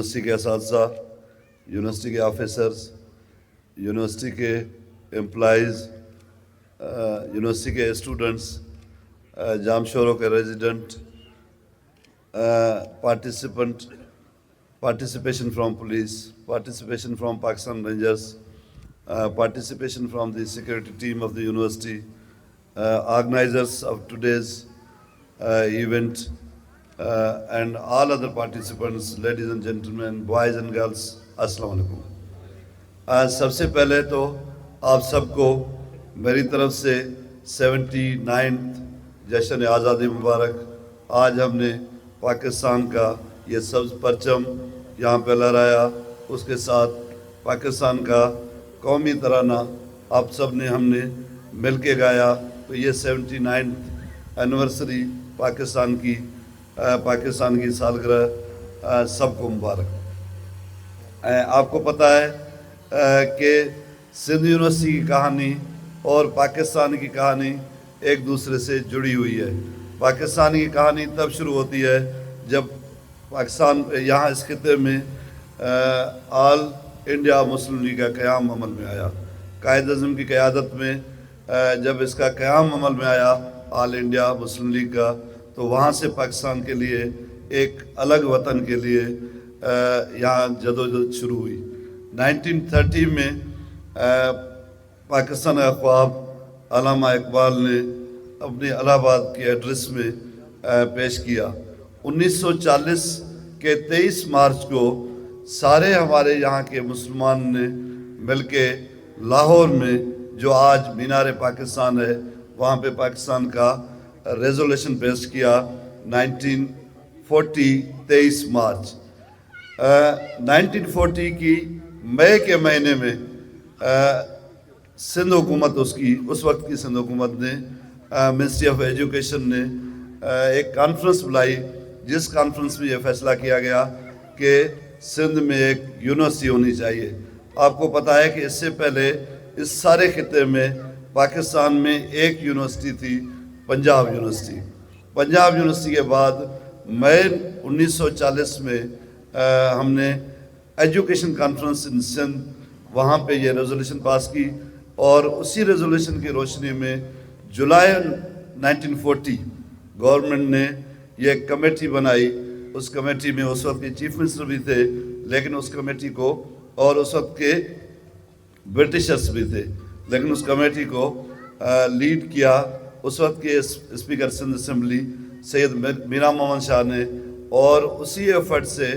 University के असातिज़ा, university के officers, university के एम्प्लॉइज़, यूनिवर्सिटी के स्टूडेंट्स, जामशोरों के resident, participation from police, participation from Pakistan Rangers, participation from the security team of the university, organizers of today's event, and all other participants, ladies and gentlemen, boys and girls, Assalamu alaikum. सबसे पहले तो आप सबको मेरी तरफ से 79th जश्न आज़ादी मुबारक। आज हमने पाकिस्तान का ये सब्ज़ परचम यहाँ पे लहराया, उसके साथ पाकिस्तान का कौमी तराना आप सब ने हमने मिल के गाया। तो ये 79th एनिवर्सरी पाकिस्तान की सालगिरह सबको मुबारक। आपको पता है कि सिंध यूनिवर्सिटी की कहानी और पाकिस्तान की कहानी एक दूसरे से जुड़ी हुई है। पाकिस्तान की कहानी तब शुरू होती है जब पाकिस्तान यहाँ इस खिते में ऑल इंडिया मुस्लिम लीग का क़याम अमल में आया। कायद अज़म की क़यादत में जब इसका क़याम अमल में आया ऑल इंडिया मुस्लिम लीग का, तो वहाँ से पाकिस्तान के लिए एक अलग वतन के लिए यहाँ जदोजहद शुरू हुई। 1930 में पाकिस्तान का ख्वाब अल्लामा इकबाल ने अपने इलाहाबाद के एड्रेस में पेश किया। 1940 के 23 मार्च को सारे हमारे यहाँ के मुसलमान ने मिलके लाहौर में जो आज मीनार पाकिस्तान है वहाँ पे पाकिस्तान का रेजोल्यूशन पेश किया। 1940 23 मार्च 1940 की मई के महीने में सिंध हुकूमत उस वक्त की सिंध हुकूमत ने मिनिस्ट्री ऑफ एजुकेशन ने एक कॉन्फ्रेंस बुलाई, जिस कॉन्फ्रेंस में ये फैसला किया गया कि सिंध में एक यूनिवर्सिटी होनी चाहिए। आपको पता है कि इससे पहले इस सारे खिते में पाकिस्तान में एक यूनिवर्सिटी थी, पंजाब यूनिवर्सिटी। पंजाब यूनिवर्सिटी के बाद मई 1940 में हमने एजुकेशन कॉन्फ्रेंस इन सिंध वहाँ पे ये रेजोल्यूशन पास की, और उसी रेजोल्यूशन की रोशनी में जुलाई 1940 गवर्नमेंट ने ये कमेटी बनाई। उस कमेटी में उस वक्त के चीफ मिनिस्टर भी थे, लेकिन उस कमेटी को, और उस वक्त के ब्रिटिशर्स भी थे, लेकिन उस कमेटी को लीड किया उस वक्त के स्पीकर सिंध असेंबली सैयद मीरा मोहम्मद शाह ने। और उसी एफर्ट से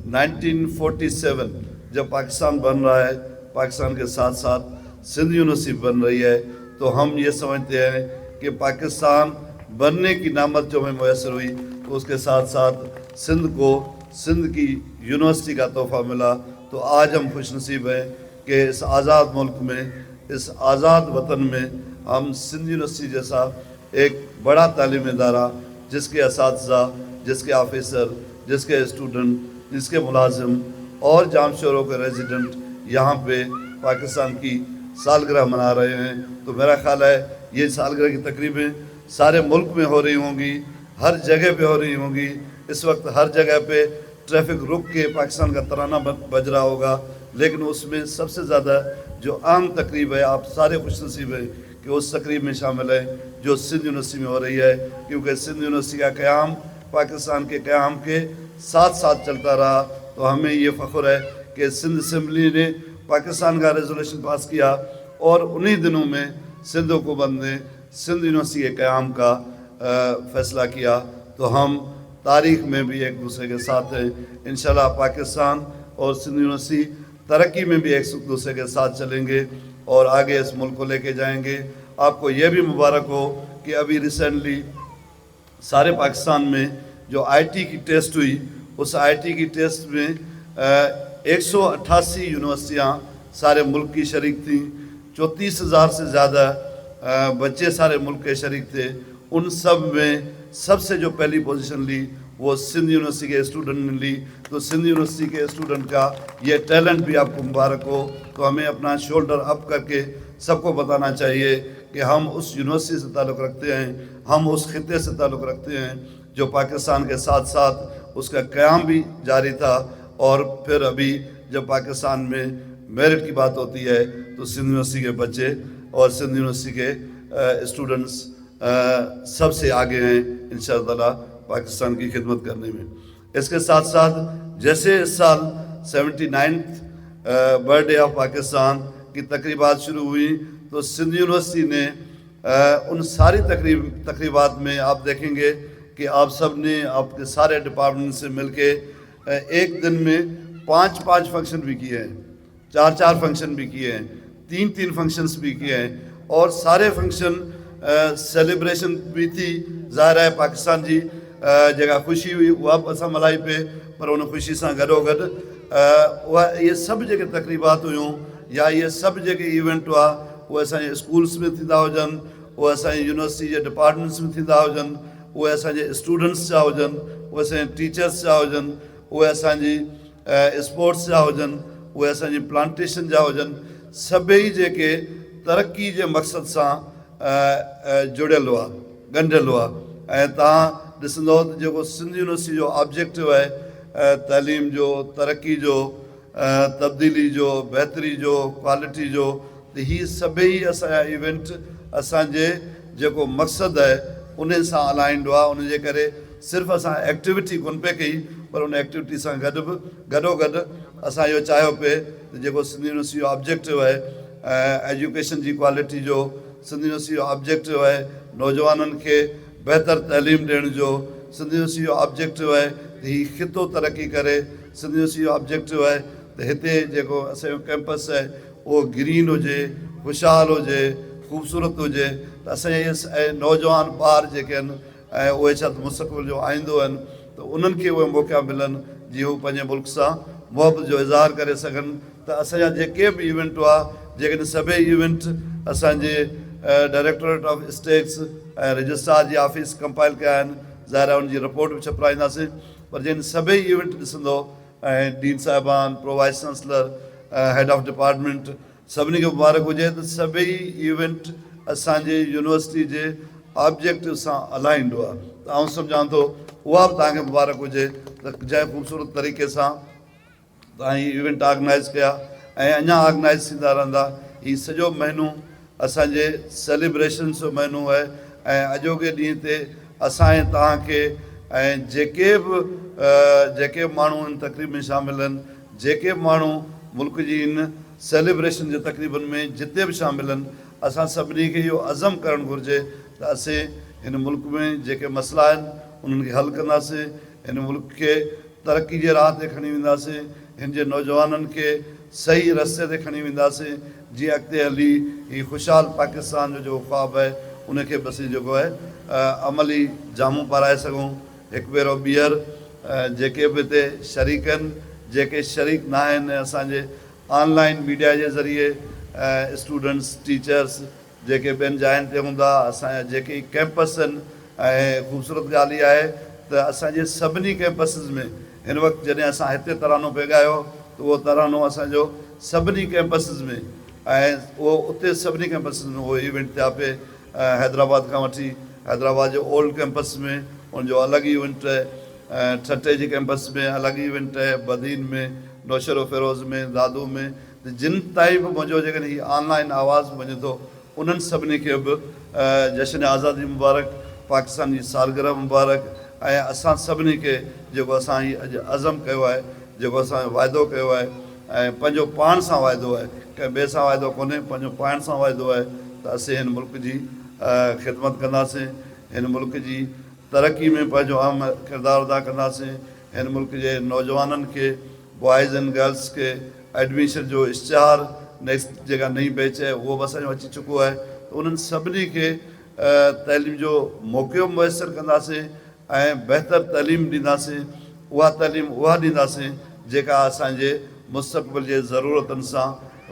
1947 जब पाकिस्तान बन रहा है, पाकिस्तान के साथ साथ सिंध यूनिवर्सिटी बन रही है, तो हम ये समझते हैं कि पाकिस्तान बनने की नामत जो हमें मैसर हुई, तो उसके साथ साथ सिंध की यूनिवर्सिटी का तोहफ़ा मिला। तो आज हम खुशनसीब हैं कि इस आज़ाद मुल्क में, इस आज़ाद वतन में हम सिंध यूनिवर्सिटी जैसा एक बड़ा तालीमी इदारा, जिसके असातिज़ा, जिसके ऑफिसर, जिसके स्टूडेंट, जिसके मुलाजिम और जामशोरों के रेजिडेंट यहाँ पे पाकिस्तान की सालगिरह मना रहे हैं। तो मेरा ख्याल है ये सालगिरह की तकरीबें सारे मुल्क में हो रही होंगी, हर जगह पे हो रही होंगी। इस वक्त हर जगह पे ट्रैफिक रुक के पाकिस्तान का तराना बज रहा होगा, लेकिन उसमें सबसे ज़्यादा जो आम तकरीब है, आप सारे खुशनसीब हैं कि उस तकरीब में शामिल है जो सिंध यूनिवर्सिटी में हो रही है, क्योंकि सिंध यूनिवर्सिटी का क़याम पाकिस्तान के क़याम के साथ साथ चलता रहा। तो हमें ये फ़ख्र है कि सिंध असेंबली ने पाकिस्तान का रेजोल्यूशन पास किया, और उन्हीं दिनों में सिंध हुकूमत ने सिंध यूनिवर्सिटी के क़याम का फ़ैसला किया। तो हम तारीख़ में भी एक दूसरे के साथ हैं। इंशाल्लाह पाकिस्तान और सिंध यूनिवर्सिटी तरक्की में भी एक दूसरे के साथ चलेंगे और आगे इस मुल्क को लेके जाएंगे। आपको ये भी मुबारक हो कि अभी रिसेंटली सारे पाकिस्तान में जो IT की टेस्ट हुई, उस IT की टेस्ट में 188 यूनिवर्सिटियाँ सारे मुल्क की शरीक थीं। 34,000 से ज़्यादा बच्चे सारे मुल्क के शरीक थे। उन सब में सबसे जो पहली पोजीशन ली वो सिंध यूनिवर्सिटी के स्टूडेंट ने ली। तो सिंध यूनिवर्सिटी के स्टूडेंट का ये टैलेंट भी आपको मुबारक हो। तो हमें अपना शोल्डर अप करके सबको बताना चाहिए कि हम उस यूनिवर्सिटी से ताल्लुक़ रखते हैं, हम उस खिते से ताल्लुक़ रखते हैं जो पाकिस्तान के साथ साथ उसका क़याम भी जारी था اور پھر ابھی جب پاکستان میں میرٹ کی بات ہوتی ہے تو سندھ یونیورسٹی کے بچے اور سندھ یونیورسٹی کے اسٹوڈنٹس سب سے آگے ہیں انشاءاللہ تعالیٰ پاکستان کی خدمت کرنے میں۔ اس کے ساتھ ساتھ جیسے اس سال 79th birth day of Pakistan کی تقریبات شروع ہوئی تو سندھ یونیورسٹی نے ان ساری تقریبات میں آپ دیکھیں گے کہ آپ سب نے آپ کے سارے ڈپارٹمنٹ سے مل کے ایک دن میں 5 فنکشن بھی کیے ہیں، 4 فنکشن بھی کیے ہیں، 3 فنکشنز بھی کیے ہیں، اور سارے فنکشن سیلیبریشن بھی تھی۔ ظاہر ہے پاکستان جی جگہ خوشی ہوئی وہ اب اساں ملائی پہ پر ان خوشی سے گڈو گڈ یہ سب جگہ تقریبات ہوئیں یا یہ سب جگہ ایونٹ ہوا وہ اساں اسکولس میں تھیندا ہوجن، وہ اساں یونیورسٹی کے ڈپارٹمنٹس میں تھیندا ہوجن، وہ اساں اسٹوڈنٹس جا ہوجن، وہ اساں ٹیچرس جا ہوجن، وہ اساں اسپورٹس جا ہوجن، وہ اساں پلانٹیشن جا ہوجن، سبھی جے ترقی کے مقصد سے جڑل ہوا گنڈل ہوا۔ تاں ॾिसंदो त जेको सिंध यूनिवर्सिटी जो ऑब्जेक्टिव आहे तइलीम जो, तरक़ी जो, तब्दीली जो, बहितरी जो, क्वालिटी जो, त हीअ सभई असांजा इवेंट असांजे जेको मक़सदु आहे उन सां अलाइंड हुआ। उन जे करे सिर्फ़ु असां एक्टिविटी कोन पिए कई पर उन एक्टिविटी सां गॾोगॾु असां इहो चाहियो पिए त जेको सिंध यूनिवर्सिटी जो ऑब्जेक्टिव आहे एजुकेशन जी क्वालिटी जो, सिंध यूनिवर्सिटी जो ऑब्जेक्टिव आहे नौजवाननि खे बहितर तइलीम ॾियण जो, सिंध यूनिवर्सिटी जो ऑब्जेक्टिव आहे त हीउ ख़ितो तरक़ी करे, सिंध यूनिवर्सिटी जो ऑब्जेक्टिव आहे त हिते जेको असांजो कैंपस आहे उहो ग्रीन हुजे, ख़ुशहाल हुजे, ख़ूबसूरत हुजे त असांजा इहे नौजवान ॿार जेके आहिनि ऐं उहे छा मुस्तक़बिल जो आईंदो आहिनि त उन्हनि खे उहे मौक़ा मिलनि जीअं हू पंहिंजे मुल्क सां मुहबत जो इज़हार करे सघनि। त असांजा जेके बि इवेंट हुआ जेकॾहिं सभई इवेंट असांजे डायरेक्टोरेट ऑफ स्टेट्स ऐं रजिस्ट्रार जी ऑफिस कंपाइल कया आहिनि, ज़ाहिर आहे उनजी रिपोर्ट बि छपाईंदासीं, पर जिन सभई इवेंट ॾिसंदो ऐं डीन साहिबान, pro vice chancellor, head of department सभिनी खे मुबारक हुजे त सभई इवेंट असांजे यूनिवर्सिटी जे ऑब्जेक्टिव सां अलाइंड हुआ। त आउं सम्झां थो उहा बि तव्हांखे मुबारक हुजे त जंहिं ख़ूबसूरत तरीक़े सां तव्हां हीअ इवेंट ऑर्गनाइज़ कया ऐं अञा ऑर्गनाइज़ थींदा रहंदा। हीउ सॼो महीनो असांजे सेलिब्रेशन जो महीनो आहे ऐं अॼोके ॾींहं ते असां ऐं तव्हांखे ऐं जेके माण्हू इन तक़रीब में शामिल आहिनि, जेके माण्हू मुल्क जी इन सेलिब्रेशन जे तक़रीबनि में जिते बि शामिल आहिनि, असां सभिनी खे इहो अज़म करणु घुरिजे त असीं हिन मुल्क में जेके मसइला आहिनि उन्हनि खे हल कंदासीं, हिन मुल्क खे तरक़ी जे राह ते खणी वेंदासीं, हिन जे नौजवाननि खे सही रस्ते ते खणी वेंदासीं जीअं अॻिते हली हीउ ख़ुशहाल पाकिस्तान जो जेको ख़्वाबु आहे उनखे बसि जेको आहे अमली जामू पाराए सघूं। हिकु भेरो ॿीहर जेके बि हिते शरीक आहिनि, जेके शरीक न आहिनि असांजे ऑनलाइन मीडिया जे ज़रिए स्टूडेंट्स, टीचर्स जेके ॿियनि जायुनि ते हूंदा, असांजा जेके कैंपस आहिनि ऐं ख़ूबसूरत ॻाल्हि इहा आहे त असांजे सभिनी कैंपसिस में हिन वक़्तु जॾहिं असां हिते तरानो पिए ॻायो त उहो तरानो असांजो सभिनी कैंपसिस में ऐं उहो उते सभिनी कैंपसिस में उहो इवेंट थिया पिए। हैदराबाद खां वठी हैदराबाद जो ओल्ड कैंपस में उनजो अलॻि इवेंट आहे, ठटे जी कैंपस में अलॻि इवेंट आहे, बदीन में, नौशरो फिरोज़ में, दादू में, त जिन ताईं बि मुंहिंजो जेकॾहिं हीउ ऑनलाइन आवाज़ु वञे थो उन्हनि सभिनी खे बि जश्न आज़ादी मुबारक, पाकिस्तान जी सालगिरह मुबारक। ऐं असां सभिनी खे जेको असां हीउ अॼु अज़म कयो आहे, जेको असां वाइदो कयो आहे ऐं पंहिंजो पाण सां वाइदो आहे, कंहिं ॿिए सां वाइदो कोन्हे, पंहिंजो पाण सां वाइदो आहे त असीं हिन मुल्क जी ख़िदमत कंदासीं, हिन मुल्क जी तरक़ी में पंहिंजो अहम किरदारु अदा कंदासीं, हिन मुल्क जे नौजवाननि खे, बॉइज़ एंड गर्ल्स खे एडमिशन जो इश्तिहार नेक्स्ट जेका नई बैच आहे उहो बि असांजो अची चुको आहे। त उन्हनि सभिनी खे तइलीम जो मौक़ो मुयसरु कंदासीं ऐं बहितर तइलीम ॾींदासीं, उहा तइलीम उहा ॾींदासीं जेका असांजे मुस्तक़बिल जे ज़रूरतनि सां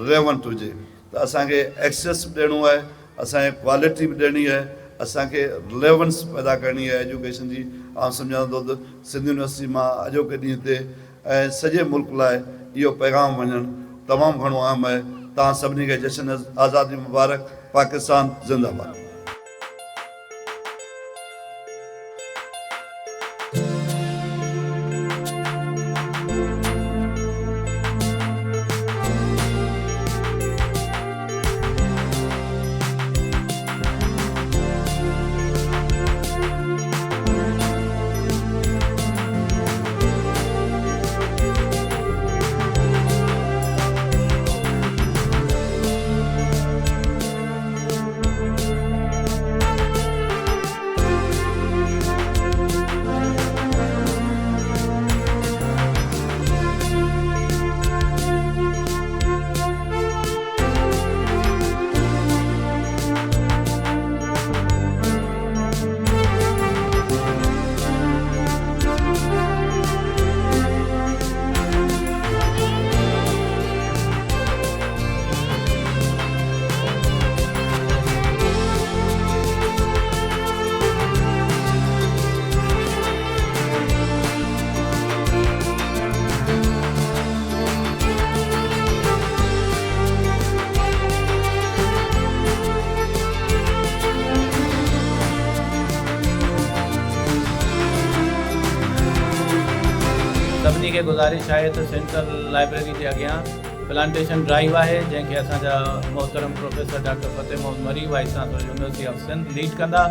रेलेवेंट हुजे। त असांखे एक्सेस बि ॾियणो आहे, असांखे क्वालिटी बि ॾियणी आहे, असांखे रिलेवेंस पैदा करणी आहे एजुकेशन जी। आउं सम्झां थो त सिंध यूनिवर्सिटी मां अॼोके ॾींहं ते ऐं सॼे मुल्क लाइ इहो पैगाम वञणु तमामु घणो अहम आहे। तव्हां सभिनी खे जश्न आज़ादी मुबारक। पाकिस्तान ज़िंदाबाद। खे गुज़ारिश आहे त सेंट्रल लाइब्रेरी जे अॻियां प्लांटेशन ड्राइव आहे जंहिंखे असांजा मोहतरम professor doctor Fateh Muhammad Mari vice chancellor university of Sindh lead कंदा।